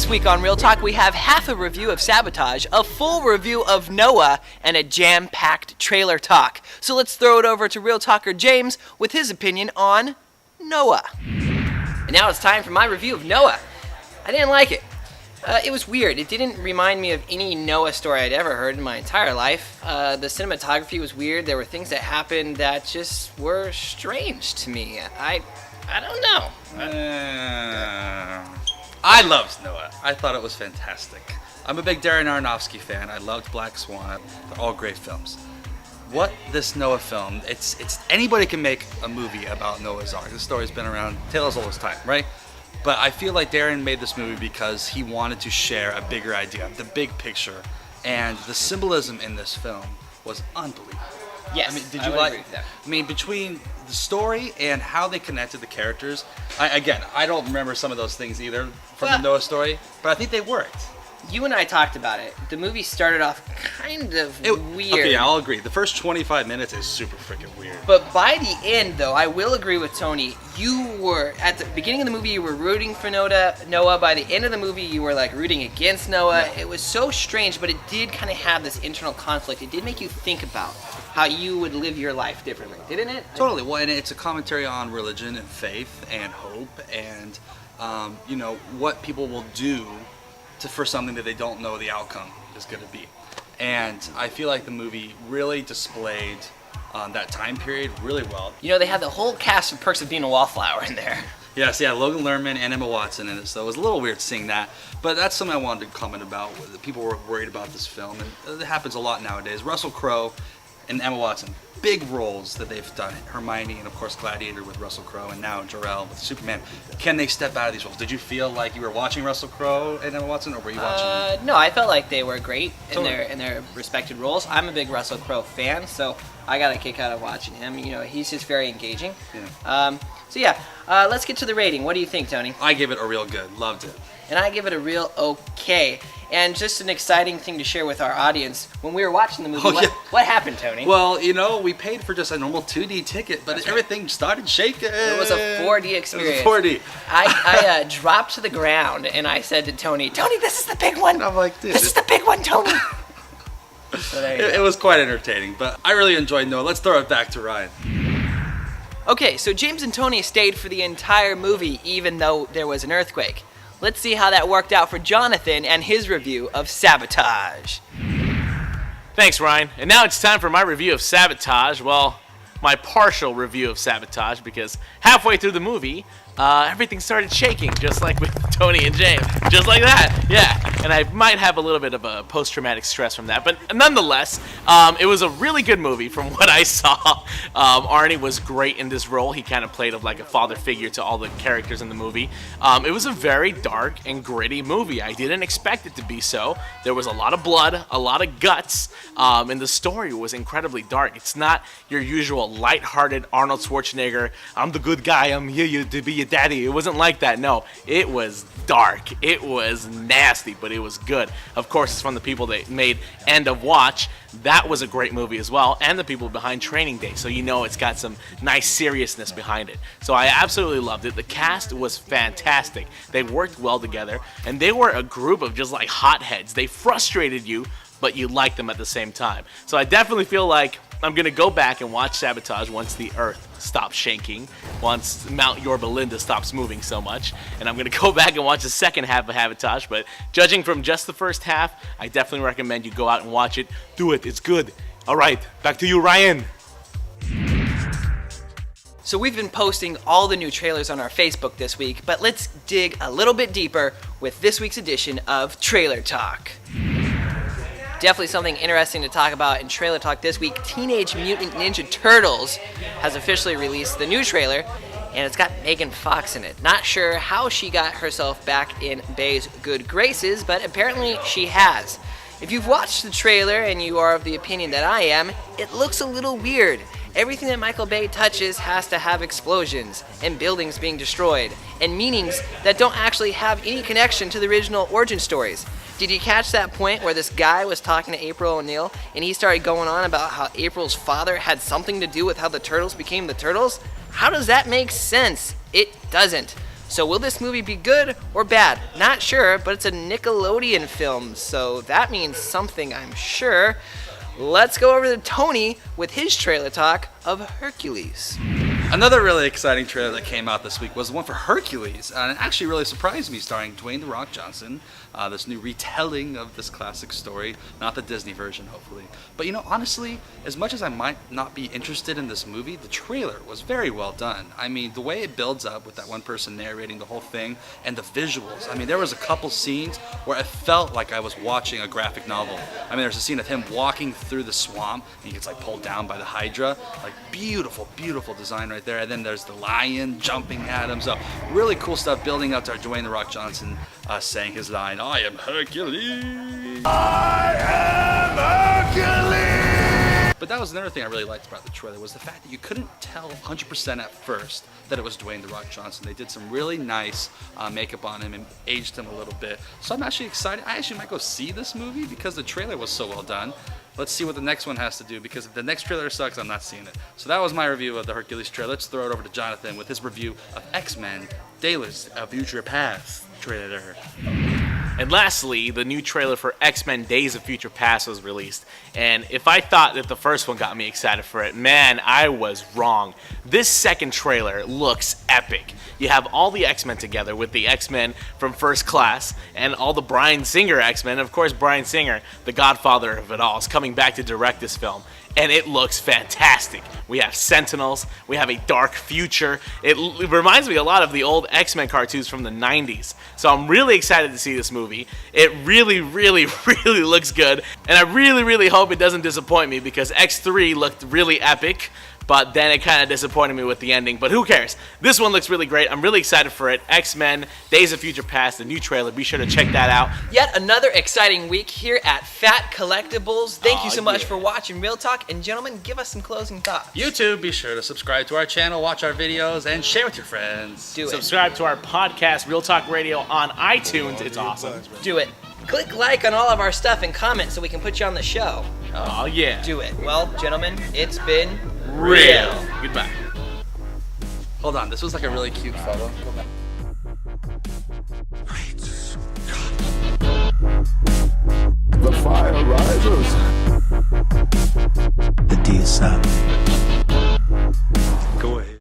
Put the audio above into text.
This week on Real Talk, we have half a review of Sabotage, a full review of Noah, and a jam-packed trailer talk. So let's throw it over to Real Talker James with his opinion on Noah. And now it's time for my review of Noah. I didn't like it. It was weird. It didn't remind me of any Noah story I'd ever heard in my entire life. The cinematography was weird. There were things that happened that just were strange to me. I don't know. I loved Noah. I thought it was fantastic. I'm a big Darren Aronofsky fan. I loved Black Swan. They're all great films. What this Noah film, it's anybody can make a movie about Noah's Ark. This story's been around, tales all this time, right? But I feel like Darren made this movie because he wanted to share a bigger idea, the big picture, and the symbolism in this film was unbelievable. Yes, I mean, did I you would agree with that. I mean, between the story and how they connected the characters, I don't remember some of those things either from the Noah story, but I think they worked. You and I talked about it. The movie started off kind of weird. Okay, yeah, I'll agree. The first 25 minutes is super freaking weird. But by the end, though, I will agree with Tony. You were, at the beginning of the movie, you were rooting for Noah. By the end of the movie, you were like rooting against Noah. Yeah. It was so strange, but it did kind of have this internal conflict. It did make you think about how you would live your life differently, didn't it? Totally. Well, and it's a commentary on religion and faith and hope and, what people will do for something that they don't know the outcome is going to be. And I feel like the movie really displayed that time period really well. You know, they had the whole cast of Perks of Being a Wallflower in there. Yes, yeah, Logan Lerman and Emma Watson in it, so it was a little weird seeing that. But that's something I wanted to comment about. People were worried about this film, and it happens a lot nowadays. Russell Crowe and Emma Watson, big roles that they've done. Hermione and, of course, Gladiator with Russell Crowe, and now Jor-El with Superman. Can they step out of these roles? Did you feel like you were watching Russell Crowe and Emma Watson, or were you watching? No, I felt like they were great in their respected roles. I'm a big Russell Crowe fan, so I got a kick out of watching him. You know, he's just very engaging. Yeah. Let's get to the rating. What do you think, Tony? I give it a real good. Loved it. And I give it a real okay. And just an exciting thing to share with our audience. When we were watching the movie, what happened, Tony? Well, we paid for just a normal 2D ticket, but everything started shaking. It was a 4D experience. It was a 4D. I dropped to the ground and I said to Tony, this is the big one. I'm like, dude. This is the big one, Tony. So it was quite entertaining, but I really enjoyed Noah. Let's throw it back to Ryan. Okay, so James and Tony stayed for the entire movie, even though there was an earthquake. Let's see how that worked out for Jonathan and his review of Sabotage. Thanks, Ryan. And now it's time for my review of Sabotage. Well, my partial review of Sabotage, because halfway through the movie, everything started shaking, just like with Tony and James. Just like that, yeah. And I might have a little bit of a post-traumatic stress from that. But nonetheless, it was a really good movie from what I saw. Arnie was great in this role. He kind of played like a father figure to all the characters in the movie. It was a very dark and gritty movie. I didn't expect it to be so. There was a lot of blood, a lot of guts, and the story was incredibly dark. It's not your usual lighthearted Arnold Schwarzenegger, I'm the good guy, I'm here to be your daddy. It wasn't like that, no. It was dark. It was nasty, but it was good. Of course, it's from the people that made End of Watch. That was a great movie as well, and the people behind Training Day, so it's got some nice seriousness behind it. So I absolutely loved it. The cast was fantastic. They worked well together, and they were a group of just like hotheads. They frustrated you, but you liked them at the same time. So I definitely feel like I'm going to go back and watch Sabotage once the earth stops shaking, once Mount Yorba Linda stops moving so much, and I'm going to go back and watch the second half of Sabotage, but judging from just the first half, I definitely recommend you go out and watch it. Do it. It's good. All right, back to you, Ryan. So we've been posting all the new trailers on our Facebook this week, but let's dig a little bit deeper with this week's edition of Trailer Talk. Definitely something interesting to talk about in Trailer Talk this week. Teenage Mutant Ninja Turtles has officially released the new trailer, and it's got Megan Fox in it. Not sure how she got herself back in Bay's good graces, but apparently she has. If you've watched the trailer and you are of the opinion that I am, it looks a little weird. Everything that Michael Bay touches has to have explosions, and buildings being destroyed, and meanings that don't actually have any connection to the original origin stories. Did you catch that point where this guy was talking to April O'Neil and he started going on about how April's father had something to do with how the Turtles became the Turtles? How does that make sense? It doesn't. So will this movie be good or bad? Not sure, but it's a Nickelodeon film, so that means something, I'm sure. Let's go over to Tony with his trailer talk of Hercules. Another really exciting trailer that came out this week was the one for Hercules, and it actually really surprised me, starring Dwayne "The Rock" Johnson. This new retelling of this classic story, not the Disney version, hopefully. But honestly, as much as I might not be interested in this movie, the trailer was very well done. I mean, the way it builds up with that one person narrating the whole thing, and the visuals. I mean, there was a couple scenes where it felt like I was watching a graphic novel. I mean, there's a scene of him walking through the swamp, and he gets pulled down by the Hydra. Beautiful, beautiful design right there. And then there's the lion jumping at him. So really cool stuff building up to our Dwayne "The Rock" Johnson saying his line, "I am Hercules. I am Hercules." But that was another thing I really liked about the trailer, was the fact that you couldn't tell 100% at first that it was Dwayne "The Rock" Johnson. They did some really nice makeup on him and aged him a little bit. So I'm actually excited. I actually might go see this movie because the trailer was so well done. Let's see what the next one has to do, because if the next trailer sucks, I'm not seeing it. So that was my review of the Hercules trailer. Let's throw it over to Jonathan with his review of X-Men Days of Future Past trailer. And lastly, the new trailer for X-Men Days of Future Past was released. And if I thought that the first one got me excited for it, man, I was wrong. This second trailer looks epic. You have all the X-Men together with the X-Men from First Class and all the Bryan Singer X-Men. Of course, Bryan Singer, the godfather of it all, is coming back to direct this film. And it looks fantastic. We have Sentinels, we have a dark future. It reminds me a lot of the old X-Men cartoons from the 90s. So I'm really excited to see this movie. It really, really, really looks good. And I really, really hope it doesn't disappoint me, because X3 looked really epic. But then it kind of disappointed me with the ending. But who cares? This one looks really great. I'm really excited for it. X-Men Days of Future Past, the new trailer. Be sure to check that out. Yet another exciting week here at Phat Collectibles. Thank you so much for watching Real Talk. And gentlemen, give us some closing thoughts. YouTube, be sure to subscribe to our channel, watch our videos, and share with your friends. Do it. Subscribe to our podcast, Real Talk Radio, on iTunes. It's awesome. Do it. Click like on all of our stuff and comment so we can put you on the show. Oh, yeah. Do it. Well, gentlemen, it's been real. Goodbye. Hold on, this was a really cute photo. Go back.